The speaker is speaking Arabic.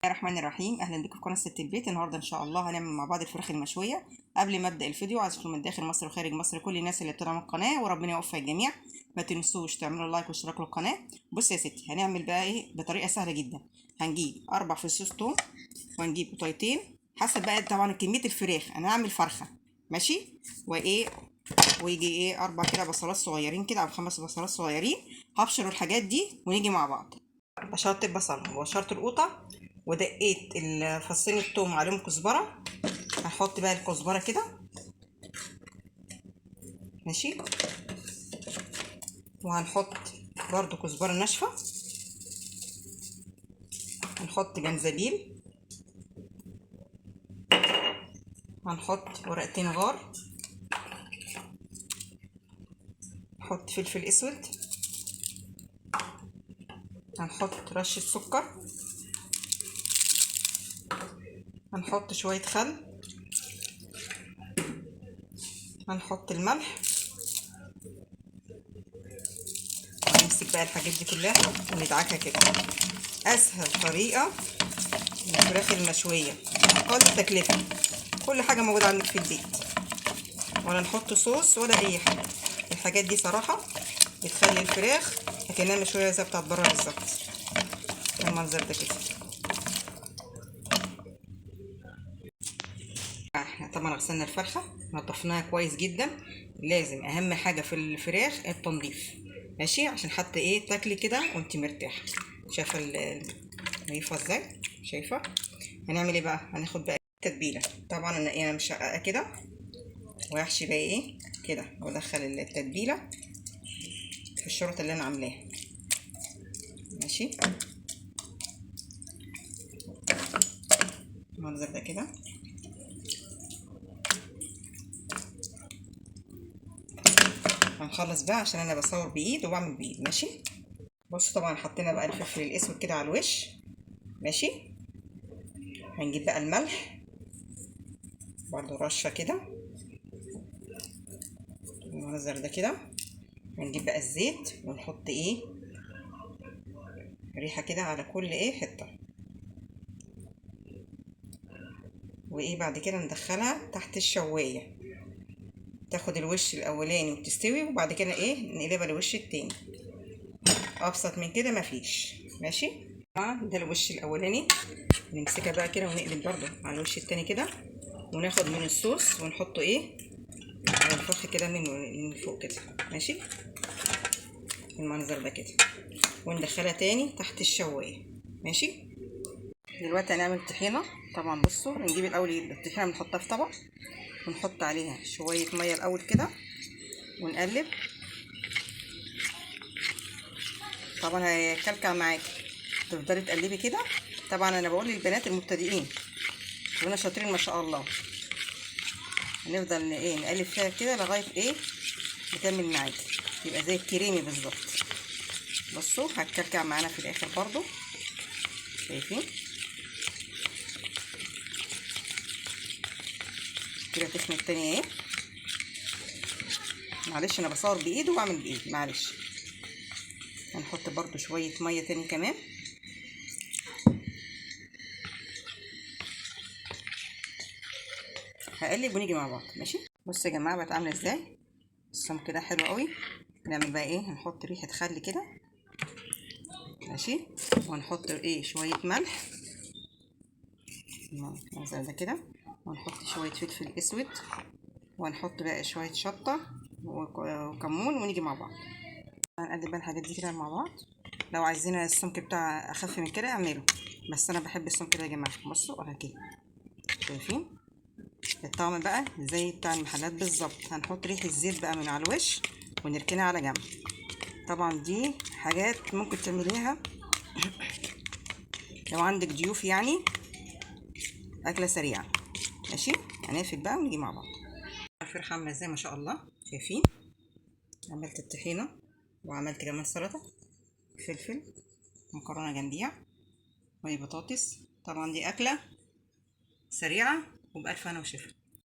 الرحمن الرحيم. اهلا بكم في قناه ست البيت. النهارده ان شاء الله هنعمل مع بعض الفراخ المشويه. قبل ما ابدا الفيديو عايزكم من داخل مصر وخارج مصر كل الناس اللي بتدعم القناه وربنا يوفق الجميع. ما تنسوش تعملوا لايك واشتراك للقناه. بص يا ستي، هنعمل بقى ايه بطريقه سهله جدا. هنجيب 4 فصوص توم وهنجيب قطيتين حسب بقى طبعا كميه الفراخ. انا هعمل فرخه ماشي، وايه ويجي ايه 4 كده بصلات صغيرين كده او 5 بصلات صغيرين. هبشر الحاجات دي ونيجي مع بعض. بشرت البصل وبشرت القوطه ودقيت فصين الثوم عليهم كزبره. هنحط بقى الكزبره كده ماشي، وهنحط برضو كزبره ناشفه. هنحط جنزبيل، هنحط ورقتين غار، نحط فلفل اسود، هنحط رشه سكر، هنحط شويه خل، هنحط الملح. هنمسك بقى الحاجات دي كلها وندعكها كده. اسهل طريقه الفراخ المشويه، اقل تكلفه، كل حاجه موجوده عندك في البيت، ولا نحط صوص ولا اي حاجه. الحاجات دي صراحه بتخلي الفراخ كأنها مشويه زي بتاعت بره بالظبط. المنظر ده كده. احنا طبعا غسلنا الفرخه نضفناها كويس جدا. لازم اهم حاجه في الفراخ التنظيف ماشي، عشان حتى ايه تاكلي كده وانت مرتاحه. شايفه نضيفه ازاي؟ شايفه؟ هنعمل ايه بقى؟ هناخد بقى التتبيله. طبعا انا مشققه كده، وهحشي بقى ايه كده وادخل التتبيله في الشرطه اللي انا عاملاها ماشي. المنظر ده كده. هنخلص بقى عشان انا بصور بايد وبعمل بايد ماشي. بصوا طبعا حطينا بقى الفلفل الاسود كده على الوش ماشي. هنجيب بقى الملح برضو رشه كده المنظر ده كده. هنجيب بقى الزيت ونحط ايه ريحه كده على كل ايه حته، وايه بعد كده ندخلها تحت الشوايه تاخد الوش الاولاني وتستوي، وبعد كده ايه نقلبها للوش التاني. ابسط من كده مفيش ماشي. ده الوش الاولاني، نمسكها بقى كده ونقلب برضو على الوش التاني كده، وناخد من الصوص ونحطه ايه على الفرخ كده من فوق كده ماشي. المنظر ده كده، وندخلها تاني تحت الشوايه ماشي. دلوقتي هنعمل طحينه. طبعا بصوا نجيب الاول الطحينه بنحطها في طبق ونحط عليها شويه ميه الاول كده ونقلب. طبعا هيكلكع معاكي، تفضلي تقلبي كده. طبعا انا بقول للبنات المبتدئين كلنا شاطرين ما شاء الله. هنفضل ايه نقلب فيها كده لغايه ايه بتعمل معاكي يبقى زي الكريمي بالظبط. بصوا هتكلكع معانا في الاخر برضو، شايفين كده تخمه التانية ايه. معلش انا بصور بايد وبعمل بايد معلش. هنحط برضو شويه ميه تاني كمان. هقلب ونيجي مع بعض ماشي. بصوا يا جماعه بقت عامله ازاي الصوم كده حلو قوي. نعمل بقى ايه هنحط ريحه خل كده ماشي، وهنحط ايه شويه ملح المنظر ده كده، وهنحط شويه فلفل اسود، وهنحط بقى شويه شطه وكمون ونيجي مع بعض. هنقلب بقى الحاجات دي كده مع بعض. لو عايزين السمك بتاع اخف من كده اعمله، بس انا بحب السمك ده يا جماعه. بصوا اهو كده شايفين الطعم بقى زي بتاع المحلات بالظبط. هنحط ريحه الزيت بقى من على الوش ونركنها على جنب. طبعا دي حاجات ممكن تعمليها لو عندك ضيوف يعني، اكله سريعه ماشي. هنقفل بقى ونيجي مع بعض. الفرخه عامله ازاي ما شاء الله شايفين. عملت الطحينه وعملت كمان سلطه فلفل مكرونه جنبيها وهي بطاطس. طبعا دي اكله سريعه وبألف هنا وشفا.